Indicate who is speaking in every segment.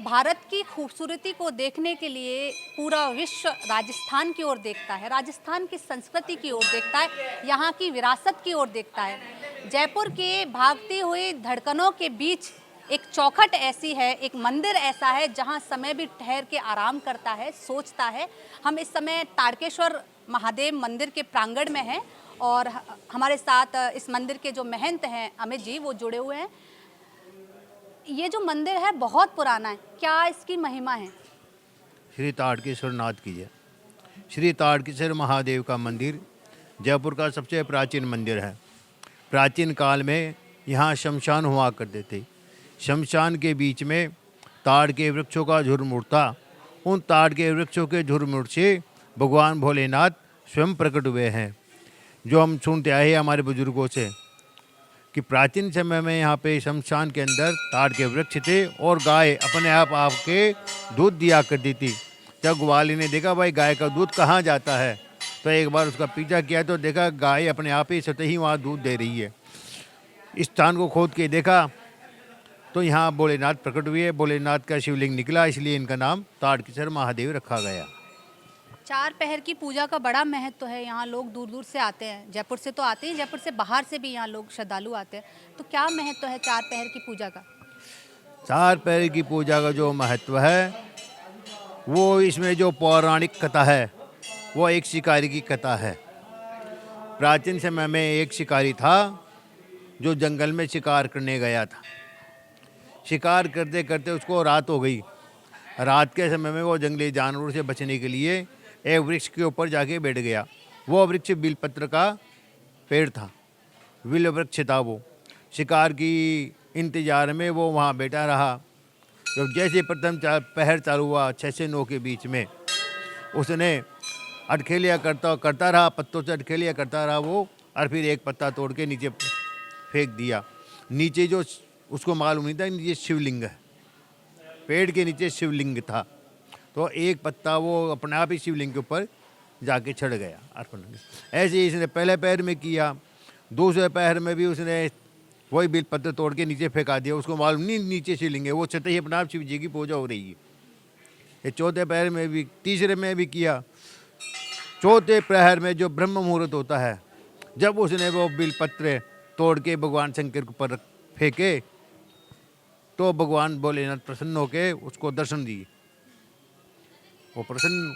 Speaker 1: भारत की खूबसूरती को देखने के लिए पूरा विश्व राजस्थान की ओर देखता है, राजस्थान की संस्कृति की ओर देखता है, यहाँ की विरासत की ओर देखता है। जयपुर के भागती हुई धड़कनों के बीच एक चौखट ऐसी है, एक मंदिर ऐसा है जहाँ समय भी ठहर के आराम करता है, सोचता है। हम इस समय ताड़केश्वर महादेव मंदिर के प्रांगण में हैं और हमारे साथ इस मंदिर के जो महंत हैं अमित जी, वो जुड़े हुए हैं। ये जो मंदिर है बहुत पुराना है, क्या इसकी महिमा है?
Speaker 2: श्री ताड़केश्वर नाथ की जय। श्री ताड़केश्वर महादेव का मंदिर जयपुर का सबसे प्राचीन मंदिर है। प्राचीन काल में यहाँ शमशान हुआ करते थे। शमशान के बीच में ताड़ के वृक्षों का झुंड उठता। उन ताड़ के वृक्षों के झुंड से भगवान भोलेनाथ स्वयं प्रकट हुए हैं। जो हम सुनते आए हैं हमारे बुजुर्गों से कि प्राचीन समय में यहाँ पे शमशान के अंदर ताड़ के वृक्ष थे और गाय अपने आप आपके दूध दिया करती थी। जब ग्वाली ने देखा भाई गाय का दूध कहाँ जाता है, तो एक बार उसका पीछा किया तो देखा गाय अपने आप ही स्वतः ही वहाँ दूध दे रही है। इस स्थान को खोद के देखा तो यहाँ भोलेनाथ प्रकट हुए। भोलेनाथ का शिवलिंग निकला, इसलिए इनका नाम ताड़केश्वर महादेव रखा गया।
Speaker 1: चार पहर की पूजा का बड़ा महत्व है। यहाँ लोग दूर दूर से आते हैं, जयपुर से तो आते हैं, जयपुर से बाहर से भी यहाँ लोग श्रद्धालु आते हैं। तो क्या महत्व है चार पहर की पूजा का?
Speaker 2: चार पहर की पूजा का जो महत्व है वो इसमें जो पौराणिक कथा है वो एक शिकारी की कथा है। प्राचीन समय में एक शिकारी था जो जंगल में शिकार करने गया था। शिकार करते करते उसको रात हो गई। रात के समय में वो जंगली जानवरों से बचने के लिए एक वृक्ष के ऊपर जाके बैठ गया। वो वृक्ष बिलपत्र का पेड़ था, विल वृक्ष था। वो शिकार की इंतजार में वो वहाँ बैठा रहा। जब जैसे प्रथम पहर चालू हुआ 6 से 9 के बीच में, उसने अटखेलिया करता रहा, पत्तों से अटखेलिया करता रहा वो, और फिर एक पत्ता तोड़ के नीचे फेंक दिया। नीचे जो उसको मालूम नहीं था नीचे शिवलिंग है, पेड़ के नीचे शिवलिंग था। तो एक पत्ता वो अपने आप ही शिवलिंग के ऊपर जाके चढ़ गया अर्पण। ऐसे ही इसने पहले पैर में किया, दूसरे पैर में भी उसने वही बिलपत्र तोड़ के नीचे फेंका दिया। उसको मालूम नहीं नीचे शिवलिंग है, वो छते ही अपने आप शिव जी की पूजा हो रही है। ये चौथे पैर में भी, तीसरे में भी किया। चौथे प्रहर में जो ब्रह्म मुहूर्त होता है, जब उसने वो बिलपत्र तोड़ के भगवान शंकर के ऊपर फेंके तो भगवान भोलेनाथ प्रसन्न होके उसको दर्शन दिए। वो प्रसन्न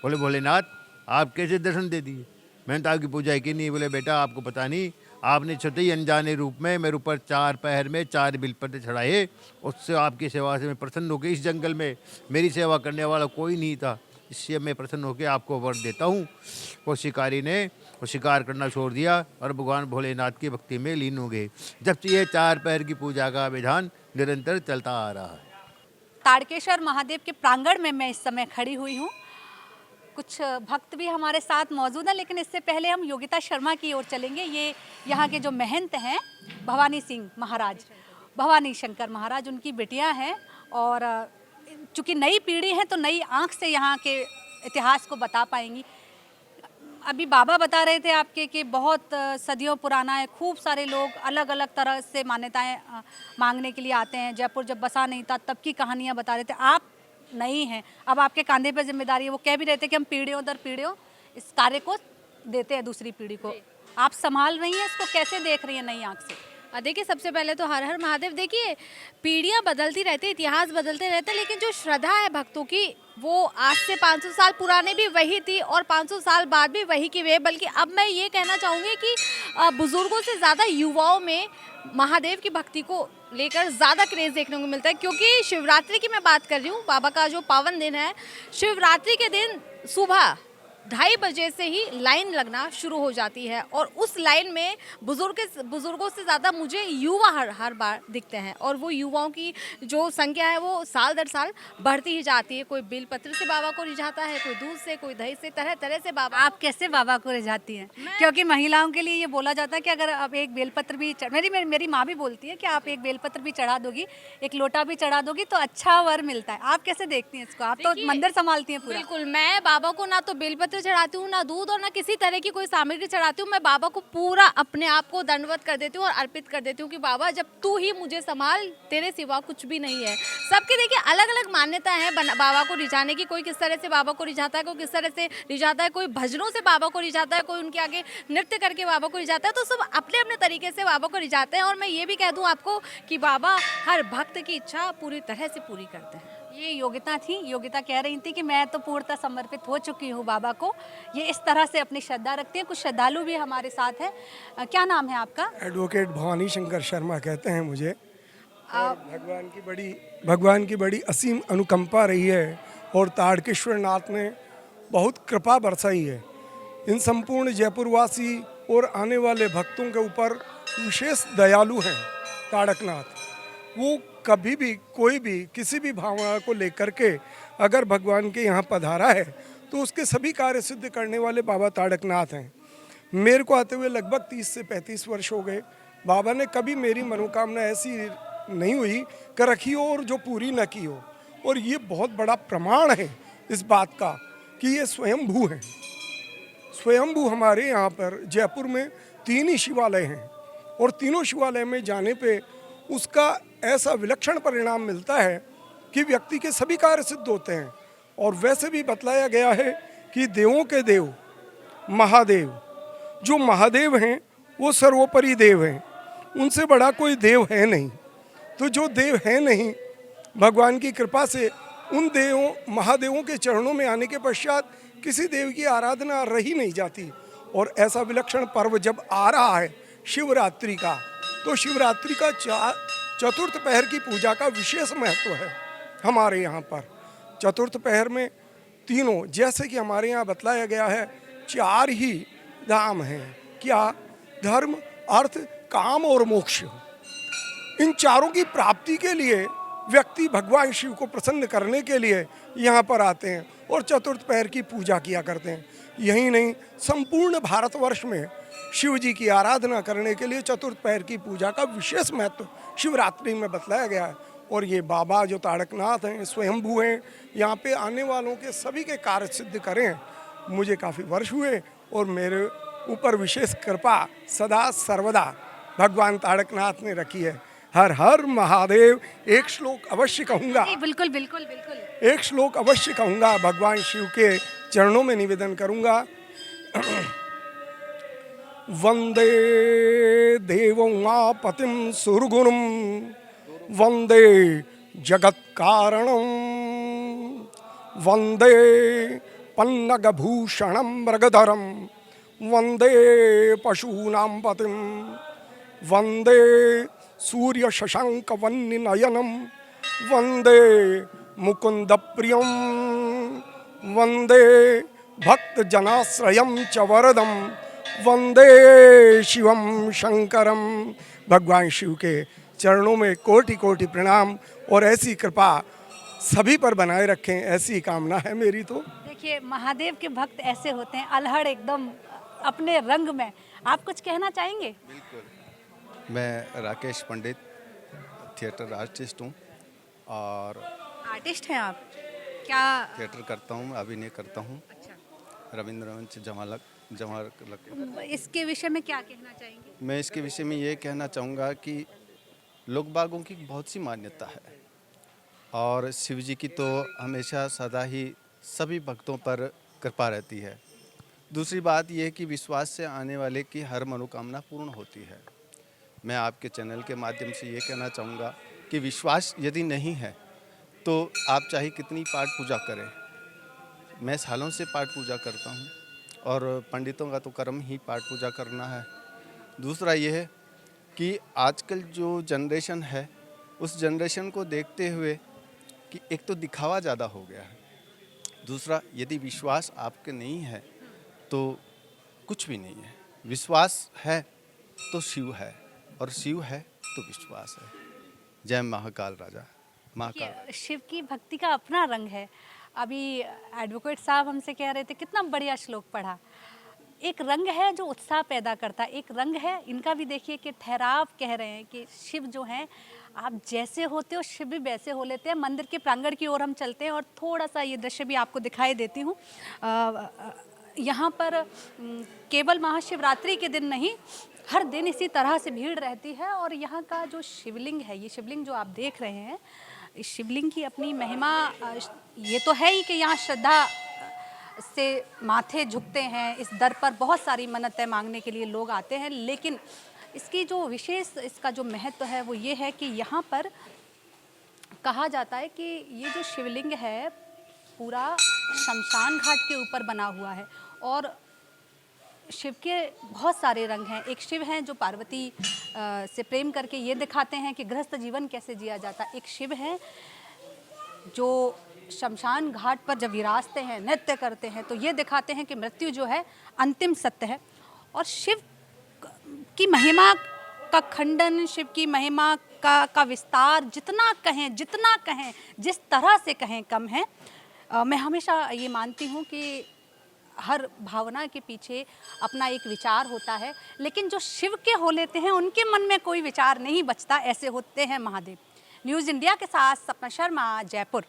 Speaker 2: बोले भोलेनाथ आप कैसे दर्शन दे दिए? मैंने तो आपकी पूजा की नहीं। बोले बेटा आपको पता नहीं, आपने छोटे ही अनजाने रूप में मेरे ऊपर चार पहर में 4 बिलपत्र चढ़ाए। उससे आपकी सेवा से मैं प्रसन्न होकर, इस जंगल में मेरी सेवा करने वाला कोई नहीं था, इससे मैं प्रसन्न होकर आपको वर देता हूँ। वो शिकारी ने वो शिकार करना छोड़ दिया और भगवान भोलेनाथ की भक्ति में लीन हो गए। जब से ये चार पहर की पूजा का विधान निरंतर चलता आ रहा है।
Speaker 1: ताड़केश्वर महादेव के प्रांगण में मैं इस समय खड़ी हुई हूँ। कुछ भक्त भी हमारे साथ मौजूद हैं, लेकिन इससे पहले हम योगिता शर्मा की ओर चलेंगे। ये यहाँ के जो महंत हैं भवानी सिंह महाराज, भवानी शंकर महाराज, उनकी बेटियाँ हैं और चूँकि नई पीढ़ी है तो नई आँख से यहाँ के इतिहास को बता पाएंगी। अभी बाबा बता रहे थे आपके कि बहुत सदियों पुराना है, खूब सारे लोग अलग अलग तरह से मान्यताएं मांगने के लिए आते हैं। जयपुर जब बसा नहीं था तब की कहानियां बता रहे थे। आप नहीं हैं, अब आपके कंधे पर जिम्मेदारी है। वो कह भी रहे थे कि हम पीढ़ियों दर पीढ़ियों इस कार्य को देते हैं दूसरी पीढ़ी को। आप संभाल रही हैं इसको, कैसे देख रही हैं नई आँख से?
Speaker 3: देखिए सबसे पहले तो हर हर महादेव। देखिए पीढ़ियाँ बदलती रहती, इतिहास बदलते रहते, लेकिन जो श्रद्धा है भक्तों की वो आज से 500 साल पुराने भी वही थी और 500 साल बाद भी वही की वे। बल्कि अब मैं ये कहना चाहूँगी कि बुजुर्गों से ज़्यादा युवाओं में महादेव की भक्ति को लेकर ज़्यादा क्रेज़ देखने को मिलता है। क्योंकि शिवरात्रि की मैं बात कर रही हूँ, बाबा का जो पावन दिन है, शिवरात्रि के दिन सुबह 2:30 बजे से ही लाइन लगना शुरू हो जाती है और उस लाइन में बुजुर्गों से ज़्यादा मुझे युवा हर बार दिखते हैं। और वो युवाओं की जो संख्या है वो साल दर साल बढ़ती ही जाती है। कोई बेलपत्र से बाबा को रिझाता है, कोई दूध से, कोई दही से, तरह तरह से बाबा।
Speaker 1: आप कैसे बाबा को रिझाती हैं? क्योंकि महिलाओं के लिए ये बोला जाता है कि अगर आप एक बेलपत्र भी मेरी माँ भी बोलती है कि आप एक बेलपत्र भी चढ़ा दोगी, एक लोटा भी चढ़ा दोगी तो अच्छा वर मिलता है। आप कैसे देखती हैं इसको? आप तो मंदिर संभालती हैं पूरा।
Speaker 3: बिल्कुल, मैं बाबा को ना तो बेलपत्र पत्ते चढ़ाती हूँ, ना दूध और ना किसी तरह की कोई सामग्री चढ़ाती हूँ। मैं बाबा को पूरा अपने आप को दंडवत कर देती हूँ और अर्पित कर देती हूँ कि बाबा जब तू ही मुझे संभाल, तेरे सिवा कुछ भी नहीं है। सबकी देखिए अलग अलग मान्यता है बाबा को रिझाने की। कोई किस तरह से बाबा को रिझाता है, कोई किस तरह से रिझाता है, कोई भजनों से बाबा को रिझाता है, कोई उनके आगे नृत्य करके बाबा को रिझाता है। तो सब अपने अपने तरीके से बाबा को रिझाते हैं। और मैं ये भी कह दूँ आपको कि बाबा हर भक्त की इच्छा पूरी तरह से पूरी करते हैं।
Speaker 1: ये योगिता थी। योगिता कह रही थी कि मैं तो पूर्णतः समर्पित हो चुकी हूँ बाबा को। ये इस तरह से अपनी श्रद्धा रखती है। कुछ श्रद्धालु भी हमारे साथ हैं। क्या नाम है आपका?
Speaker 4: एडवोकेट भवानी शंकर शर्मा कहते हैं मुझे। और भगवान की बड़ी असीम अनुकंपा रही है और ताड़केश्वर नाथ ने बहुत कृपा बरसाई है इन संपूर्ण जयपुरवासी और आने वाले भक्तों के ऊपर। विशेष दयालु हैं ताड़कनाथ। वो कभी भी कोई भी किसी भी भावना को लेकर के अगर भगवान के यहाँ पधारा है तो उसके सभी कार्य सिद्ध करने वाले बाबा ताड़कनाथ हैं। मेरे को आते हुए लगभग 30 से 35 वर्ष हो गए। बाबा ने कभी मेरी मनोकामना ऐसी नहीं हुई कि रखी हो और जो पूरी न की हो। और ये बहुत बड़ा प्रमाण है इस बात का कि ये स्वयंभू हैं। स्वयंभू हमारे यहाँ पर जयपुर में 3 ही शिवालय हैं और तीनों शिवालय में जाने पे उसका ऐसा विलक्षण परिणाम मिलता है कि व्यक्ति के सभी कार्य सिद्ध होते हैं। और वैसे भी बतलाया गया है कि देवों के देव महादेव, जो महादेव हैं वो सर्वोपरि देव हैं, उनसे बड़ा कोई देव है नहीं। तो जो देव है नहीं, भगवान की कृपा से उन देवों महादेवों के चरणों में आने के पश्चात किसी देव की आराधना रही नहीं जाती। और ऐसा विलक्षण पर्व जब आ रहा है शिवरात्रि का, तो शिवरात्रि का चतुर्थ पहर की पूजा का विशेष महत्व है हमारे यहाँ पर। चतुर्थ पहर में तीनों, जैसे कि हमारे यहाँ बतलाया गया है, 4 ही धाम हैं। क्या? धर्म, अर्थ, काम और मोक्ष। इन चारों की प्राप्ति के लिए व्यक्ति भगवान शिव को प्रसन्न करने के लिए यहाँ पर आते हैं और चतुर्थ पहर की पूजा किया करते हैं। यही नहीं, संपूर्ण भारतवर्ष में शिव जी की आराधना करने के लिए चतुर्थ पहर की पूजा का विशेष महत्व शिवरात्रि में बतलाया गया है। और ये बाबा जो ताड़कनाथ हैं, स्वयंभू हैं, यहाँ पे आने वालों के सभी के कार्य सिद्ध करें। मुझे काफ़ी वर्ष हुए और मेरे ऊपर विशेष कृपा सदा सर्वदा भगवान ताड़कनाथ ने रखी है। हर हर महादेव। एक श्लोक अवश्य कहूँगा,
Speaker 1: बिल्कुल बिल्कुल बिल्कुल।
Speaker 4: एक श्लोक अवश्य कहूँगा, भगवान शिव के चरणों में निवेदन करूँगा। वंदे देवमापतिं सुरगुरुं वंदे जगत कारणं वंदे पन्नगभूषणं मृगधरं वंदे पशूनां पतिं वंदे सूर्य शशांक वह्निनयनं वंदे मुकुंद प्रियं वंदे भक्त जनाश्रयं च वरदं वंदे शिवम शंकरम। भगवान शिव के चरणों में कोटि कोटि प्रणाम और ऐसी कृपा सभी पर बनाए रखें, ऐसी कामना है मेरी। तो
Speaker 1: देखिए, महादेव के भक्त ऐसे होते हैं, अल्हड़ एकदम अपने रंग में। आप कुछ कहना चाहेंगे?
Speaker 5: बिल्कुल। मैं राकेश पंडित, थिएटर आर्टिस्ट हूँ और
Speaker 1: आर्टिस्ट हैं आप? क्या
Speaker 5: थिएटर करता हूँ, अभिनय करता हूँ।
Speaker 1: अच्छा।
Speaker 5: रविंद्र मंच जमालक।
Speaker 1: इसके विषय में क्या कहना चाहेंगे?
Speaker 5: मैं इसके विषय में ये कहना चाहूँगा कि लोक बागों की बहुत सी मान्यता है और शिव जी की तो हमेशा सदा ही सभी भक्तों पर कृपा रहती है। दूसरी बात यह कि विश्वास से आने वाले की हर मनोकामना पूर्ण होती है। मैं आपके चैनल के माध्यम से ये कहना चाहूँगा कि विश्वास यदि नहीं है तो आप चाहे कितनी पाठ पूजा करें। मैं सालों से पाठ पूजा करता हूँ और पंडितों का तो कर्म ही पाठ पूजा करना है। दूसरा ये है कि आजकल जो जनरेशन है उस जनरेशन को देखते हुए कि एक तो दिखावा ज़्यादा हो गया है, दूसरा यदि विश्वास आपके नहीं है तो कुछ भी नहीं है। विश्वास है तो शिव है और शिव है तो विश्वास है। जय महाकाल राजा महाकाल।
Speaker 1: शिव की भक्ति का अपना रंग है। अभी एडवोकेट साहब हमसे कह रहे थे, कितना बढ़िया श्लोक पढ़ा। एक रंग है जो उत्साह पैदा करता है, एक रंग है इनका भी। देखिए कि ठहराव कह रहे हैं कि शिव जो हैं, आप जैसे होते हो शिव भी वैसे हो लेते हैं। मंदिर के प्रांगण की ओर हम चलते हैं और थोड़ा सा ये दृश्य भी आपको दिखाई देती हूँ। यहाँ पर केवल महाशिवरात्रि के दिन नहीं, हर दिन इसी तरह से भीड़ रहती है। और यहाँ का जो शिवलिंग है, ये शिवलिंग जो आप देख रहे हैं, इस शिवलिंग की अपनी महिमा ये तो है ही कि यहाँ श्रद्धा से माथे झुकते हैं। इस दर पर बहुत सारी मन्नतें मांगने के लिए लोग आते हैं, लेकिन इसकी जो विशेष, इसका जो महत्व है वो ये है कि यहाँ पर कहा जाता है कि ये जो शिवलिंग है पूरा शमशान घाट के ऊपर बना हुआ है। और शिव के बहुत सारे रंग हैं। एक शिव हैं जो पार्वती से प्रेम करके ये दिखाते हैं कि गृहस्थ जीवन कैसे जिया जाता है। एक शिव हैं जो शमशान घाट पर जब विराजते हैं, नृत्य करते हैं, तो ये दिखाते हैं कि मृत्यु जो है अंतिम सत्य है। और शिव की महिमा का खंडन, शिव की महिमा का विस्तार जितना कहें, जिस तरह से कहें कम है। मैं हमेशा ये मानती हूँ कि हर भावना के पीछे अपना एक विचार होता है, लेकिन जो शिव के हो लेते हैं उनके मन में कोई विचार नहीं बचता। ऐसे होते हैं महादेव। न्यूज़ इंडिया के साथ सपना शर्मा, जयपुर।